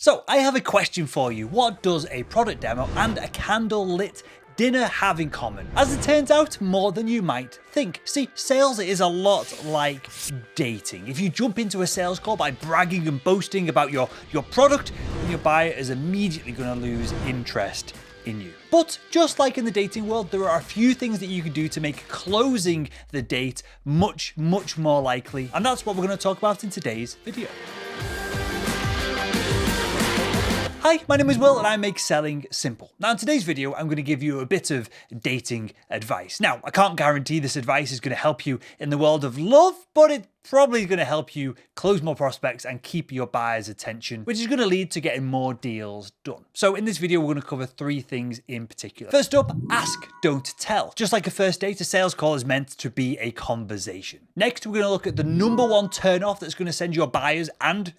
So I have a question for you. What does a product demo and a candle-lit dinner have in common? As it turns out, more than you might think. See, sales is a lot like dating. If you jump into a sales call by bragging and boasting about your product, then your buyer is immediately going to lose interest in you. But just like in the dating world, there are a few things that you can do to make closing the date much more likely. And that's what we're going to talk about in today's video. Hi, my name is Will and I make selling simple. Now in today's video, I'm going to give you a bit of dating advice. Now, I can't guarantee this advice is going to help you in the world of love, but it probably going to help you close more prospects and keep your buyer's attention, which is going to lead to getting more deals done. So in this video, we're going to cover three things in particular. First up, ask, don't tell. Just like a first date, a sales call is meant to be a conversation. Next, we're going to look at the number one turnoff that's going to send your buyers and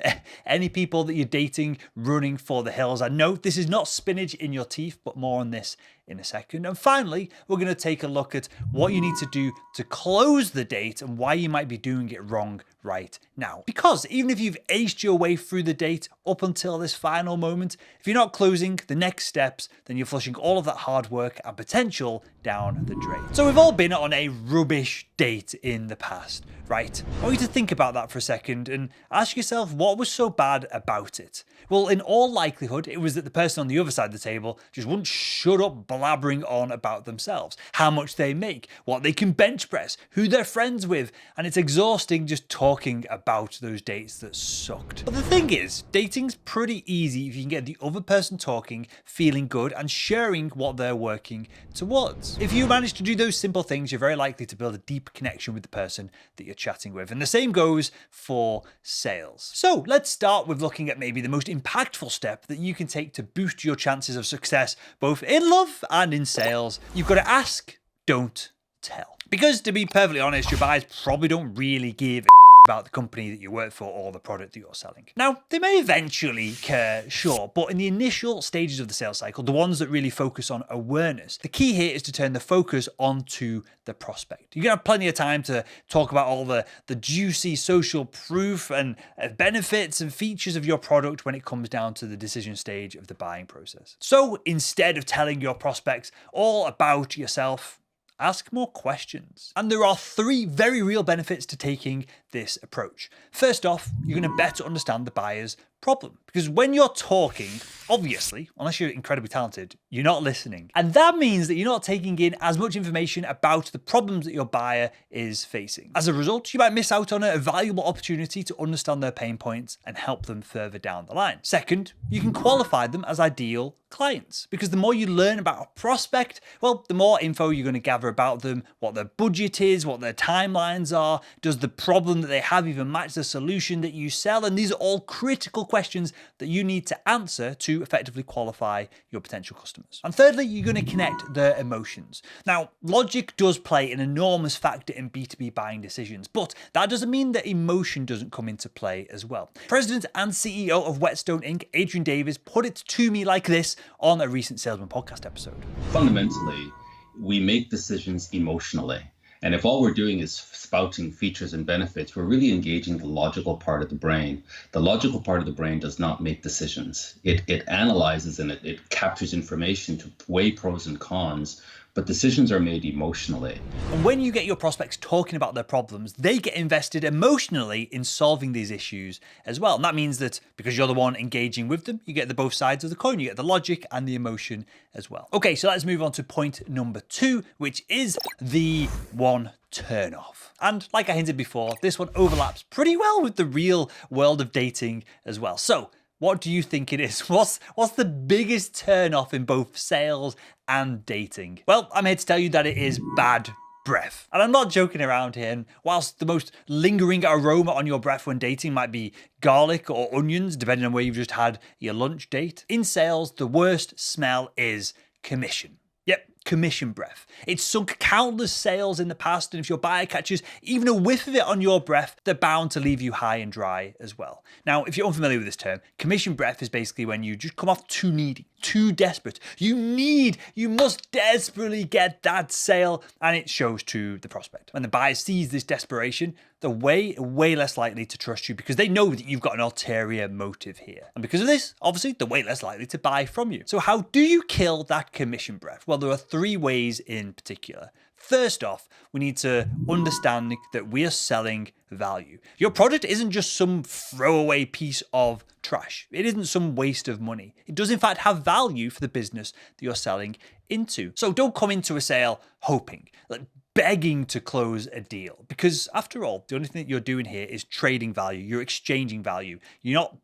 any people that you're dating running for the hills. I know this is not spinach in your teeth, but more on this in a second. And finally, we're going to take a look at what you need to do to close the date and why you might be doing it wrong right now. Because even if you've aced your way through the date up until this final moment, if you're not closing the next steps, then you're flushing all of that hard work and potential down the drain. So we've all been on a rubbish date in the past, right? I want you to think about that for a second and ask yourself, what was so bad about it? Well, in all likelihood, it was that the person on the other side of the table just wouldn't shut up blabbering on about themselves, how much they make, what they can bench press, who they're friends with, and it's exhausting just talking about those dates that sucked. But the thing is, dating's pretty easy if you can get the other person talking, feeling good, and sharing what they're working towards. If you manage to do those simple things, you're very likely to build a deep connection with the person that you're chatting with. And the same goes for sales. So let's start with looking at maybe the most impactful step that you can take to boost your chances of success, both in love and in sales. You've got to ask, don't tell. Because to be perfectly honest, your buyers probably don't really give a about the company that you work for or the product that you're selling. Now, they may eventually care, sure, but in the initial stages of the sales cycle, the ones that really focus on awareness, the key here is to turn the focus onto the prospect. You're gonna have plenty of time to talk about all the juicy social proof and benefits and features of your product when it comes down to the decision stage of the buying process. So instead of telling your prospects all about yourself, ask more questions. And there are three very real benefits to taking this approach. First off, you're going to better understand the buyer's problem. Because when you're talking, obviously, unless you're incredibly talented, you're not listening. And that means that you're not taking in as much information about the problems that your buyer is facing. As a result, you might miss out on a valuable opportunity to understand their pain points and help them further down the line. Second, you can qualify them as ideal clients, because the more you learn about a prospect, well, the more info you're going to gather about them, what their budget is, what their timelines are, does the problem that they have even match the solution that you sell? And these are all critical questions that you need to answer to effectively qualify your potential customers. And thirdly, you're going to connect their emotions. Now, logic does play an enormous factor in B2B buying decisions, but that doesn't mean that emotion doesn't come into play as well. President and CEO of Whetstone Inc., Adrian Davis, put it to me like this on a recent Salesman podcast episode. Fundamentally, we make decisions emotionally. And if all we're doing is spouting features and benefits, we're really engaging the logical part of the brain. The logical part of the brain does not make decisions. It analyzes and it captures information to weigh pros and cons, but decisions are made emotionally. And when you get your prospects talking about their problems, they get invested emotionally in solving these issues as well. And that means that because you're the one engaging with them, you get the both sides of the coin. You get the logic and the emotion as well. Okay, so let's move on to point number 2, which is the one turnoff. And like I hinted before, this one overlaps pretty well with the real world of dating as well. So what do you think it is? What's the biggest turnoff in both sales and dating? Well, I'm here to tell you that it is bad breath. And I'm not joking around here. And whilst the most lingering aroma on your breath when dating might be garlic or onions, depending on where you've just had your lunch date, in sales, the worst smell is commission. Yep, commission breath. It's sunk countless sales in the past, and if your buyer catches even a whiff of it on your breath, they're bound to leave you high and dry as well. Now, if you're unfamiliar with this term, commission breath is basically when you just come off too needy, too desperate. You must desperately get that sale, and it shows to the prospect. When the buyer sees this desperation, they're way less likely to trust you because they know that you've got an ulterior motive here. And because of this, obviously, they're way less likely to buy from you. So how do you kill that commission breath? Well, there are 3 ways in particular. First off, we need to understand that we are selling value. Your product isn't just some throwaway piece of trash. It isn't some waste of money. It does in fact have value for the business that you're selling into. So don't come into a sale hoping, like begging to close a deal, because after all, the only thing that you're doing here is trading value. You're exchanging value. You're not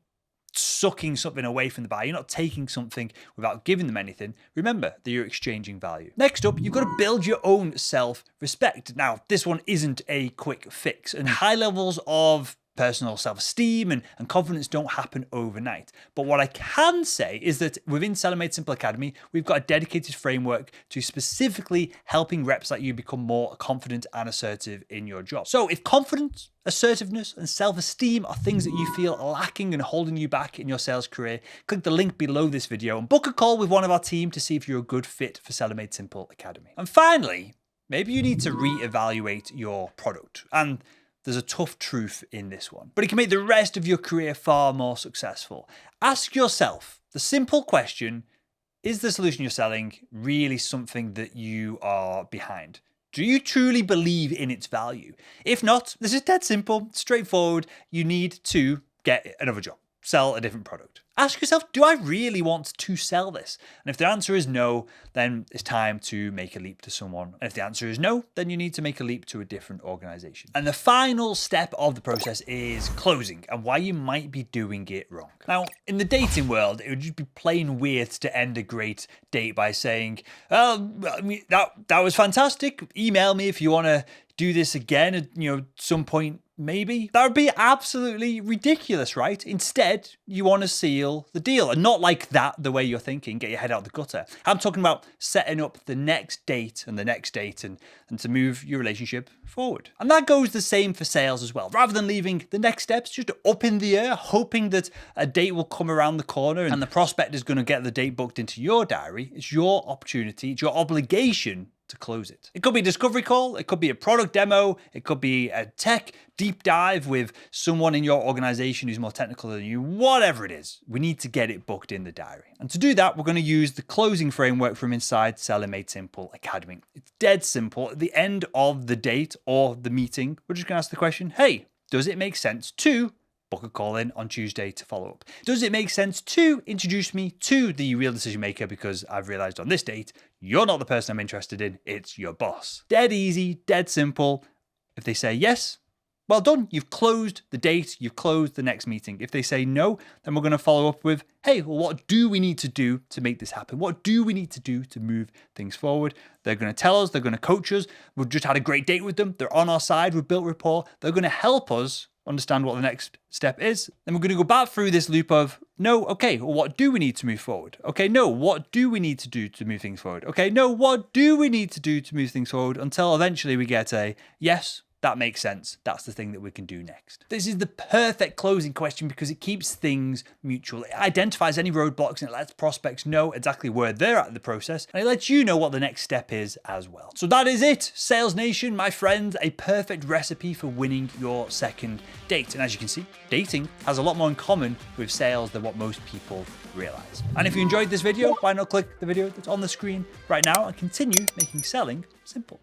sucking something away from the buyer. You're not taking something without giving them anything. Remember that you're exchanging value. Next up, you've got to build your own self-respect. Now, this one isn't a quick fix, and high levels of personal self-esteem and confidence don't happen overnight. But what I can say is that within Selling Made Simple Academy, we've got a dedicated framework to specifically helping reps like you become more confident and assertive in your job. So if confidence, assertiveness, and self-esteem are things that you feel are lacking and holding you back in your sales career, click the link below this video and book a call with one of our team to see if you're a good fit for Selling Made Simple Academy. And finally, maybe you need to reevaluate your product. And there's a tough truth in this one, but it can make the rest of your career far more successful. Ask yourself the simple question, is the solution you're selling really something that you are behind? Do you truly believe in its value? If not, this is dead simple, straightforward. You need to get another job, sell a different product. Ask yourself, do I really want to sell this? And if the answer is no, then it's time to make a leap to someone. And if the answer is no, then you need to make a leap to a different organization. And the final step of the process is closing and why you might be doing it wrong. Now, in the dating world, it would just be plain weird to end a great date by saying, oh, I mean, that was fantastic. Email me if you want to do this again at some point. Maybe. That would be absolutely ridiculous, right? Instead, you want to seal the deal. And not like that, the way you're thinking, get your head out the gutter. I'm talking about setting up the next date and the next date and to move your relationship forward. And that goes the same for sales as well. Rather than leaving the next steps just up in the air, hoping that a date will come around the corner and the prospect is going to get the date booked into your diary, it's your opportunity, it's your obligation to close it. It could be a discovery call, it could be a product demo, it could be a tech deep dive with someone in your organization who's more technical than you, whatever it is, we need to get it booked in the diary. And to do that, we're going to use the closing framework from inside Selling Made Simple Academy. It's dead simple. At the end of the date or the meeting, we're just going to ask the question, hey, does it make sense to book a call in on Tuesday to follow up? Does it make sense to introduce me to the real decision maker because I've realized on this date, you're not the person I'm interested in, it's your boss. Dead easy, dead simple. If they say yes, well done. You've closed the date, you've closed the next meeting. If they say no, then we're going to follow up with, hey, well, what do we need to do to make this happen? What do we need to do to move things forward? They're going to tell us, they're going to coach us. We've just had a great date with them. They're on our side, we've built rapport. They're going to help us understand what the next step is. Then we're going to go back through this loop of, no, okay, well, what do we need to move forward? Okay, no, what do we need to do to move things forward? Okay, no, what do we need to do to move things forward? Until eventually we get a yes, that makes sense. That's the thing that we can do next. This is the perfect closing question because it keeps things mutual. It identifies any roadblocks and it lets prospects know exactly where they're at in the process. And it lets you know what the next step is as well. So that is it, Sales Nation, my friends, a perfect recipe for winning your second date. And as you can see, dating has a lot more in common with sales than what most people realize. And if you enjoyed this video, why not click the video that's on the screen right now and continue making selling simple.